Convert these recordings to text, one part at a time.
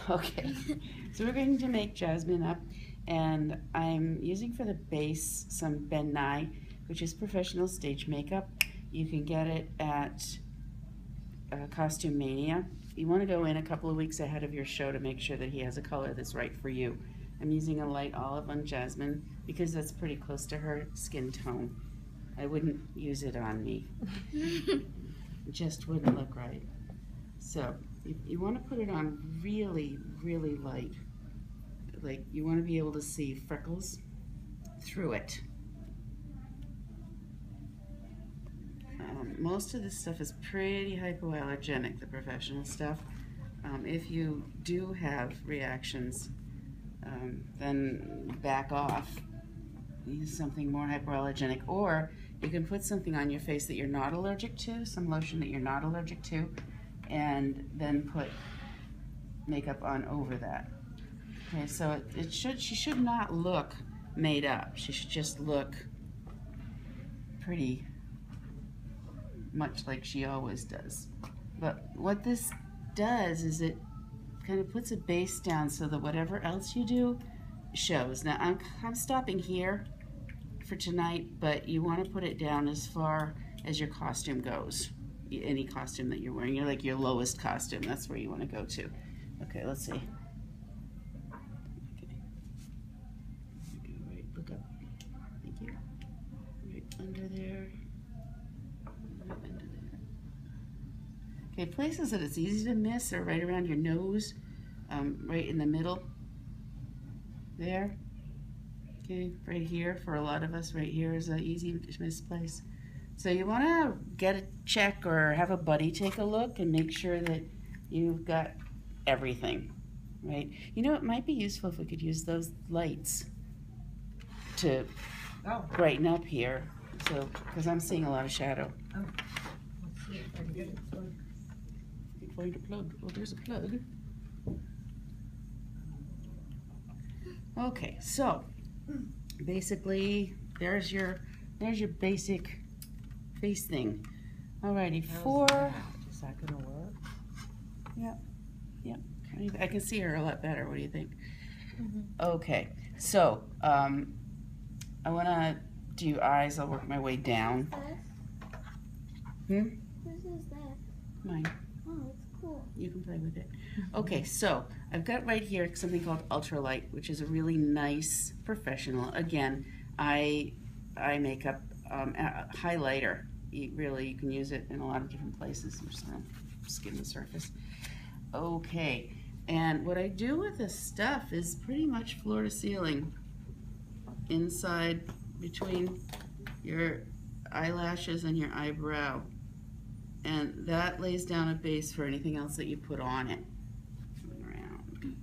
Okay, so we're going to make Jasmine up, and I'm using for the base some Ben Nye, which is professional stage makeup. You can get it at Costume Mania. You want to go in a couple of weeks ahead of your show to make sure that he has a color that's right for you. I'm using a light olive on Jasmine because that's pretty close to her skin tone. I wouldn't use it on me. It just wouldn't look right. So you want to put it on really, really light. Like you want to be able to see freckles through it. Most of this stuff is pretty hypoallergenic, the professional stuff. If you do have reactions, then back off. Use something more hypoallergenic, or you can put something on your face that you're not allergic to, some lotion that you're not allergic to, and then put makeup on over that. Okay, so she should not look made up. She should just look pretty much like she always does. But what this does is it kind of puts a base down so that whatever else you do shows. Now I'm stopping here for tonight, but you want to put it down as far as your costume goes. Any costume that you're wearing, you're like your lowest costume, that's where you want to go to. Okay, let's see. Okay, right, look up. Thank you. Right under there. Right under there. Okay, places that it's easy to miss are right around your nose, right in the middle. There. Okay, right here, for a lot of us, right here is an easy to miss place. So you want to get a check or have a buddy take a look and make sure that you've got everything, right? You know, it might be useful if we could use those lights to brighten up here, so because I'm seeing a lot of shadow. Oh, let's see if I can get it plugged. You can find a plug. Oh, there's a plug. Okay, so basically, there's your basic face thing. Alrighty, Is that gonna work? Yep. I can see her a lot better. What do you think? Okay, so I want to do eyes. I'll work my way down. Whose is that? Mine. Oh, it's cool. You can play with it. Okay, so I've got right here something called Ultralight, which is a really nice professional. Again, eye makeup highlighter. You can use it in a lot of different places. I'm just gonna skim the surface. Okay, and what I do with this stuff is pretty much floor to ceiling, inside between your eyelashes and your eyebrow. And that lays down a base for anything else that you put on it. Around.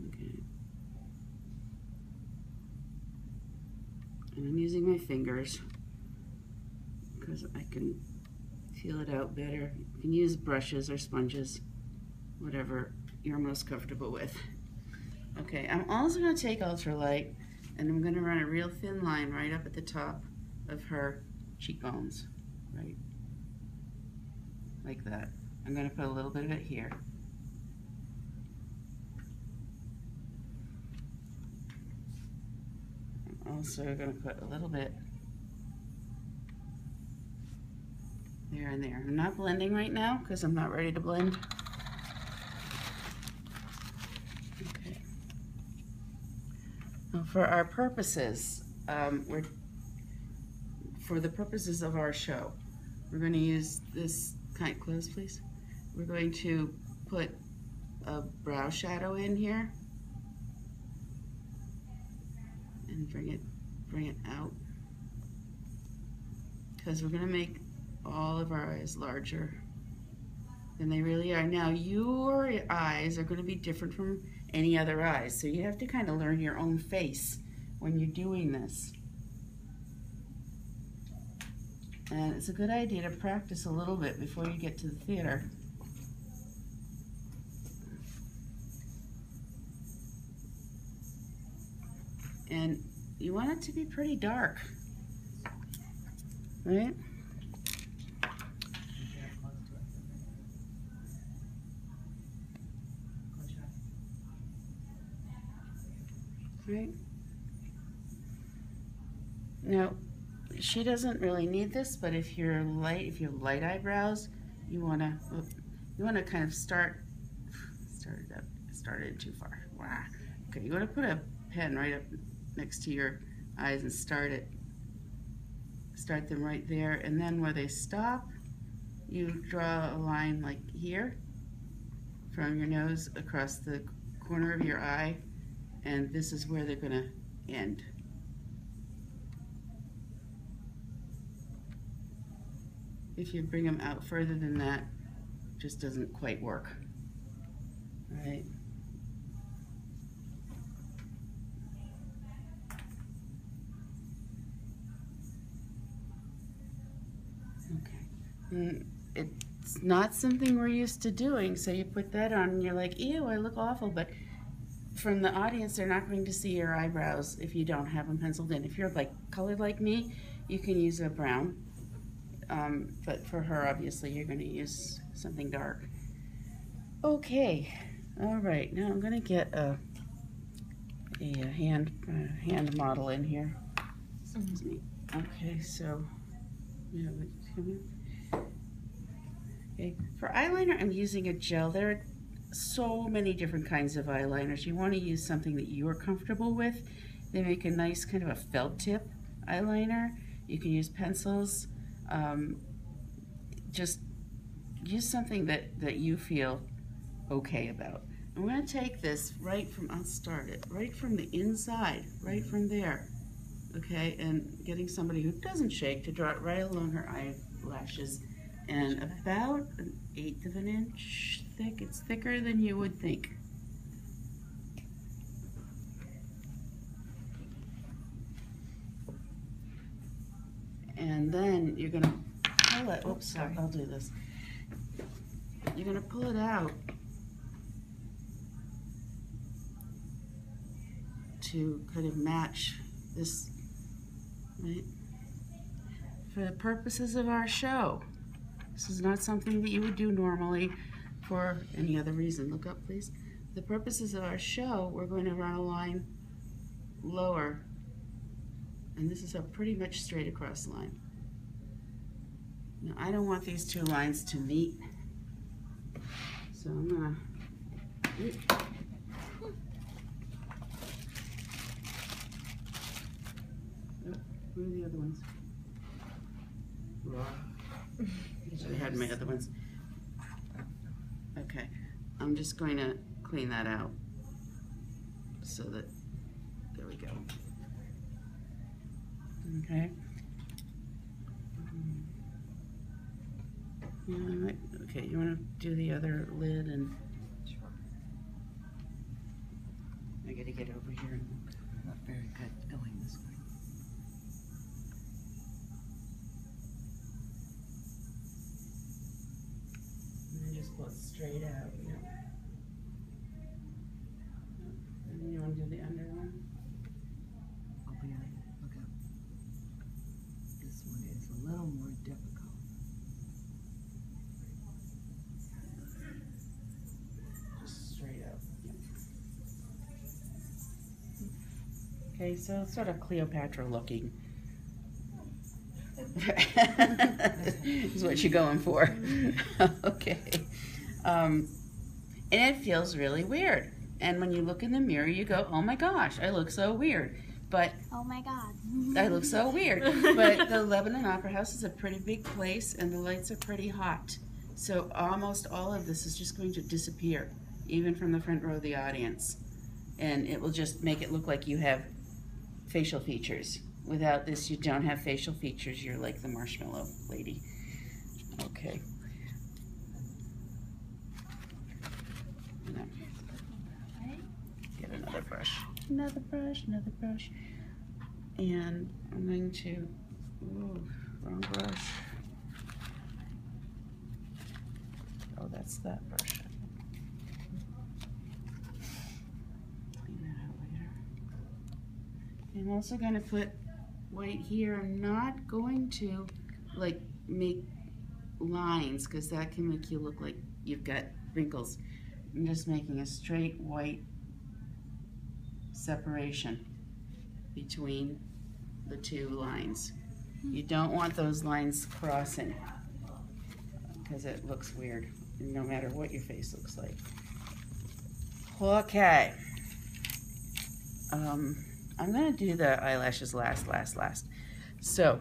Okay. And I'm using my fingers because I can feel it out better. You can use brushes or sponges, whatever you're most comfortable with. Okay, I'm also going to take Ultralight and I'm going to run a real thin line right up at the top of her cheekbones, right? Like that. I'm going to put a little bit of it here. I'm also going to put a little bit there and there. I'm not blending right now because I'm not ready to blend. Okay. Now for our purposes, for the purposes of our show, we're going to use this. Kind, close please. We're going to put a brow shadow in here and bring it out, because we're going to make all of our eyes larger than they really are. Now your eyes are going to be different from any other eyes, so you have to kind of learn your own face when you're doing this. And it's a good idea to practice a little bit before you get to the theater. And you want it to be pretty dark, right? right? Now, she doesn't really need this, but if you have light eyebrows, you wanna kind of started too far. Wow. Okay, you wanna put a pen right up next to your eyes and start them right there, and then where they stop, you draw a line like here from your nose across the corner of your eye, and this is where they're gonna end. If you bring them out further than that, it just doesn't quite work. All right. Okay. It's not something we're used to doing, so you put that on and you're like, ew, I look awful, but from the audience, they're not going to see your eyebrows if you don't have them penciled in. If you're like colored like me, you can use a brown. But for her, obviously, you're going to use something dark. Okay, all right. Now I'm going to get a hand model in here. Excuse me. Okay, so yeah, okay. For eyeliner, I'm using a gel. There are so many different kinds of eyeliners. You want to use something that you're comfortable with. They make a nice kind of a felt tip eyeliner. You can use pencils. Just use something that you feel okay about. I'm going to take this I'll start it right from the inside, right from there, okay, and getting somebody who doesn't shake to draw it right along her eyelashes, and about 1/8 of an inch thick. It's thicker than you would think. And then you're going to pull it. Oops, sorry. I'll do this. You're going to pull it out to kind of match this, right? For the purposes of our show. This is not something that you would do normally for any other reason. Look up, please. For the purposes of our show, we're going to run a line lower, and this is a pretty much straight across line. Now, I don't want these two lines to meet, so I'm gonna, where are the other ones? I should have had my other ones. Okay, I'm just going to clean that out so that, there we go. Okay. Okay, you want to do the other lid and... Sure. I gotta get over here and look. Not very good going this way. And then just pull it straight out, yeah. And then you want to do the under one? Oh, yeah. Okay. This one is a little more difficult. Just straight up. Yeah. Okay, so it's sort of Cleopatra looking. Is what you're going for. Okay. And it feels really weird. And when you look in the mirror, you go, oh my gosh, I look so weird. But Oh my God. I look so weird. But the Lebanon Opera House is a pretty big place, and the lights are pretty hot. So almost all of this is just going to disappear, even from the front row of the audience. And it will just make it look like you have facial features. Without this, you don't have facial features. You're like the marshmallow lady. Okay. Get another brush. Another brush, another brush. And I'm going to, ooh, wrong brush. Oh, that's that brush. Clean that out later. I'm also going to put white here. I'm not going to like make lines because that can make you look like you've got wrinkles. I'm just making a straight white separation between the two lines. You don't want those lines crossing because it looks weird no matter what your face looks like. Okay. I'm gonna do the eyelashes last. So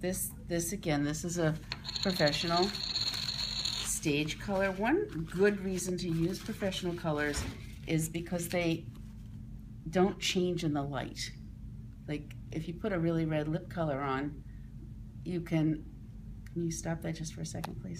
this again, this is a professional stage color. One good reason to use professional colors is because they don't change in the light. Like if you put a really red lip color on, you stop that just for a second, please?